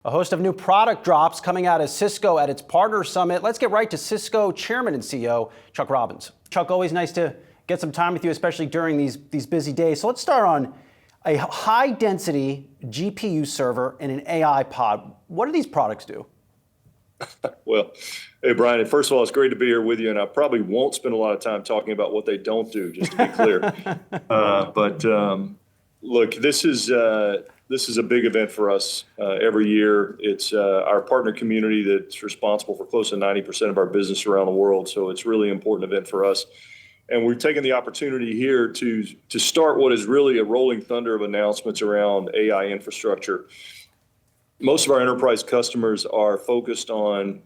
A host of new product drops coming out of Cisco at its partner summit. Let's get right to Cisco Chairman and CEO, Chuck Robbins. Chuck, always nice to get some time with you, especially during these busy days. So let's start on a high density GPU server and an AI pod. What do these products do? Well, hey, Brian, first of all, it's great to be here with you, and I probably won't spend a lot of time talking about what they don't do, just to be clear. Look, this is a big event for us every year. It's our partner community that's responsible for close to 90% of our business around the world, so it's really important event for us. And we've taken the opportunity here to start what is really a rolling thunder of announcements around AI infrastructure. Most of our enterprise customers are focused on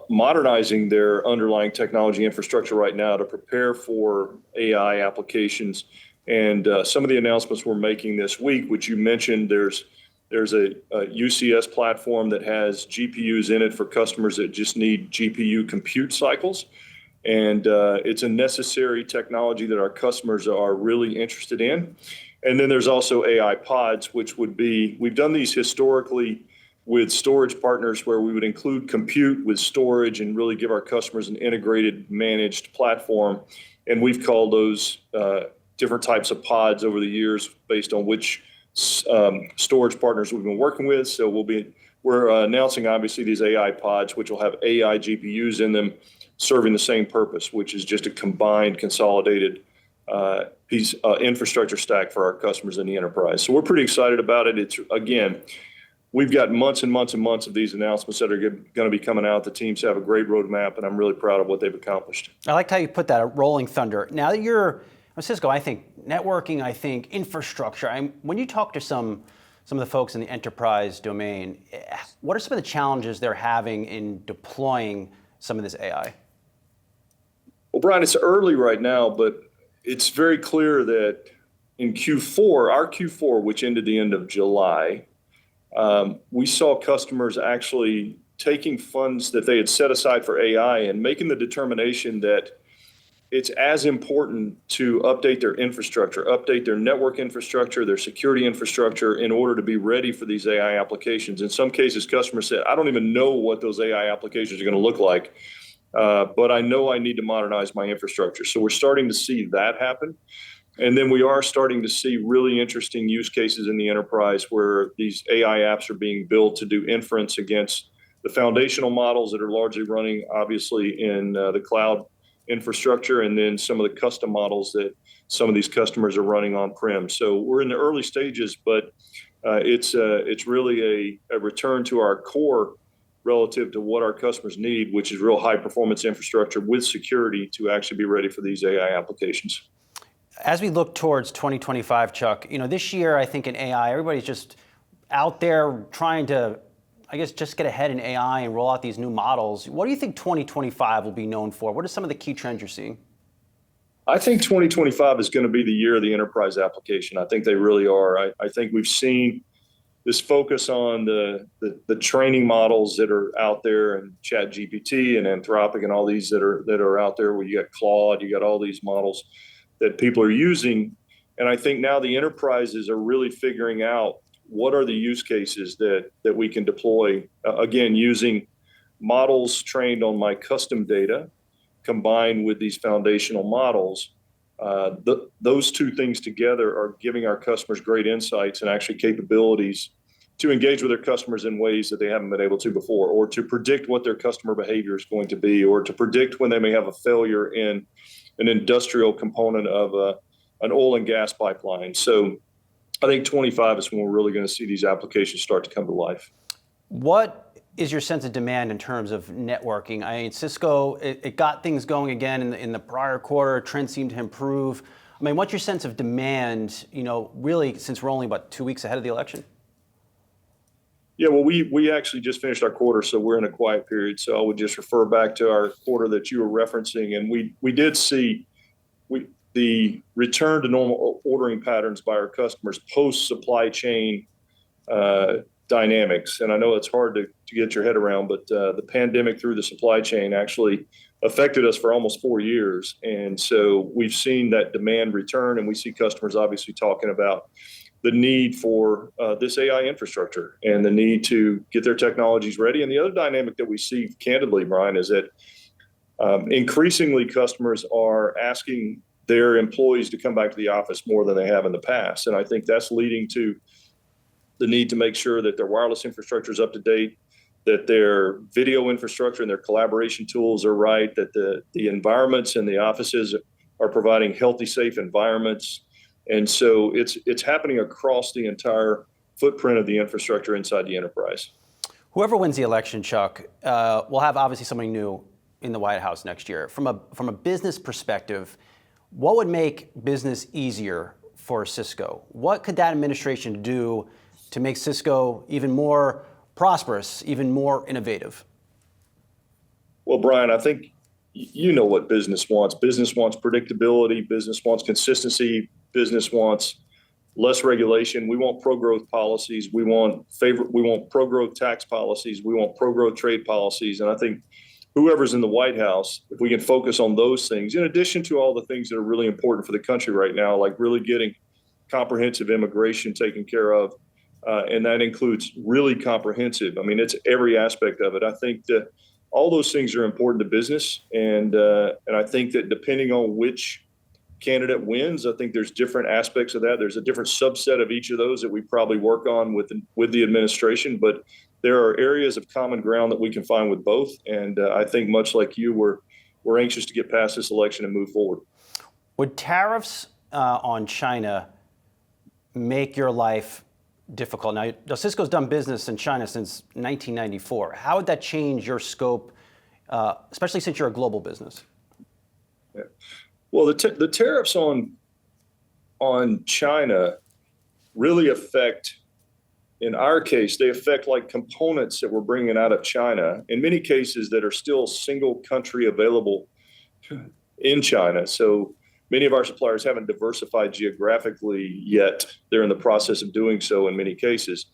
modernizing their underlying technology infrastructure right now to prepare for AI applications. And some of the announcements we're making this week, which you mentioned, there's a UCS platform that has GPUs in it for customers that just need GPU compute cycles. And it's a necessary technology that our customers are really interested in. And then there's also AI pods, which would be, we've done these historically with storage partners where we would include compute with storage and really give our customers an integrated managed platform. And we've called those different types of pods over the years based on which storage partners we've been working with. So we're announcing obviously these AI pods, which will have AI GPUs in them serving the same purpose, which is just a combined consolidated piece infrastructure stack for our customers in the enterprise. So we're pretty excited about it. It's, again, we've got months and months and months of these announcements that are going to be coming out. The teams have a great roadmap, and I'm really proud of what they've accomplished. I liked how you put that, a rolling thunder. Now that you're at Cisco, I think networking, I think infrastructure. When you talk to some of the folks in the enterprise domain, what are some of the challenges they're having in deploying some of this AI? Well, Brian, it's early right now, but it's very clear that in Q4, our Q4, which ended the end of July, we saw customers actually taking funds that they had set aside for AI and making the determination that it's as important to update their infrastructure, update their network infrastructure, their security infrastructure in order to be ready for these AI applications. In some cases, customers said, I don't even know what those AI applications are going to look like, but I know I need to modernize my infrastructure. So we're starting to see that happen. And then we are starting to see really interesting use cases in the enterprise where these AI apps are being built to do inference against the foundational models that are largely running, obviously, in the cloud infrastructure, and then some of the custom models that some of these customers are running on-prem. So we're in the early stages, but it's really a return to our core relative to what our customers need, which is real high-performance infrastructure with security to actually be ready for these AI applications. As we look towards 2025, Chuck, this year, I think in AI, everybody's just out there trying to, I guess, just get ahead in AI and roll out these new models. What do you think 2025 will be known for? What are some of the key trends you're seeing? I think 2025 is going to be the year of the enterprise application. I think they really are. I think we've seen this focus on the training models that are out there, and ChatGPT and Anthropic and all these that are out there, where you got Claude, you got all these models that people are using. And I think now the enterprises are really figuring out what are the use cases that we can deploy, again, using models trained on my custom data combined with these foundational models. Those two things together are giving our customers great insights and actually capabilities to engage with their customers in ways that they haven't been able to before, or to predict what their customer behavior is going to be, or to predict when they may have a failure in an industrial component of an oil and gas pipeline. So I think 25 is when we're really going to see these applications start to come to life. What is your sense of demand in terms of networking? I mean, Cisco, it got things going again in the prior quarter. Trends seem to improve. I mean, what's your sense of demand, really, since we're only about 2 weeks ahead of the election? Yeah, well, we actually just finished our quarter, so we're in a quiet period. So I would just refer back to our quarter that you were referencing. And we did see the return to normal ordering patterns by our customers post supply chain dynamics. And I know it's hard to get your head around, but the pandemic through the supply chain actually affected us for almost 4 years. And so we've seen that demand return, and we see customers obviously talking about the need for this AI infrastructure and the need to get their technologies ready. And the other dynamic that we see candidly, Brian, is that increasingly customers are asking their employees to come back to the office more than they have in the past. And I think that's leading to the need to make sure that their wireless infrastructure is up to date, that their video infrastructure and their collaboration tools are right, that the environments in the offices are providing healthy, safe environments. And so it's happening across the entire footprint of the infrastructure inside the enterprise. Whoever wins the election, Chuck, will have obviously something new in the White House next year. From a business perspective, what would make business easier for Cisco? What could that administration do to make Cisco even more prosperous, even more innovative? Well, Brian, I think you know what business wants. Business wants predictability. Business wants consistency. Business wants less regulation. We want pro-growth policies. We want pro-growth tax policies. We want pro-growth trade policies. And I think whoever's in the White House, if we can focus on those things, in addition to all the things that are really important for the country right now, like really getting comprehensive immigration taken care of, and that includes really comprehensive. I mean, it's every aspect of it. I think that all those things are important to business, and I think that depending on which candidate wins, I think there's different aspects of that. There's a different subset of each of those that we probably work on with the administration, but there are areas of common ground that we can find with both. And I think much like you, we're anxious to get past this election and move forward. Would tariffs on China make your life difficult? Now, Cisco's done business in China since 1994. How would that change your scope, especially since you're a global business? Yeah. Well, the tariffs on China really affect, in our case, they affect like components that we're bringing out of China, in many cases that are still single country available in China. So many of our suppliers haven't diversified geographically yet. They're in the process of doing so in many cases.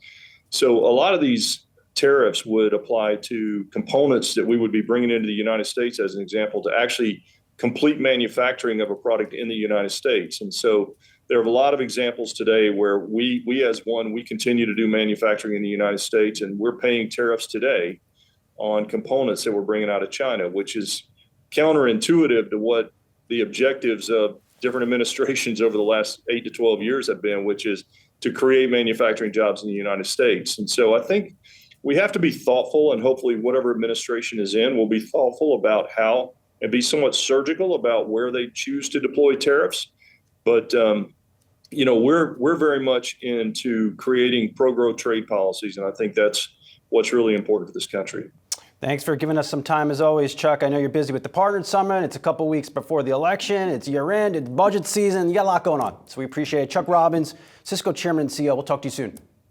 So a lot of these tariffs would apply to components that we would be bringing into the United States, as an example, to actually complete manufacturing of a product in the United States. And so there are a lot of examples today where we continue to do manufacturing in the United States, and we're paying tariffs today on components that we're bringing out of China, which is counterintuitive to what the objectives of different administrations over the last 8 to 12 years have been, which is to create manufacturing jobs in the United States. And so I think we have to be thoughtful, and hopefully whatever administration is in will be thoughtful about how and be somewhat surgical about where they choose to deploy tariffs. But we're very much into creating pro-growth trade policies, and I think that's what's really important for this country. Thanks for giving us some time as always, Chuck. I know you're busy with the Partner Summit. It's a couple weeks before the election. It's year end. It's budget season. You got a lot going on. So we appreciate it. Chuck Robbins, Cisco Chairman and CEO. We'll talk to you soon.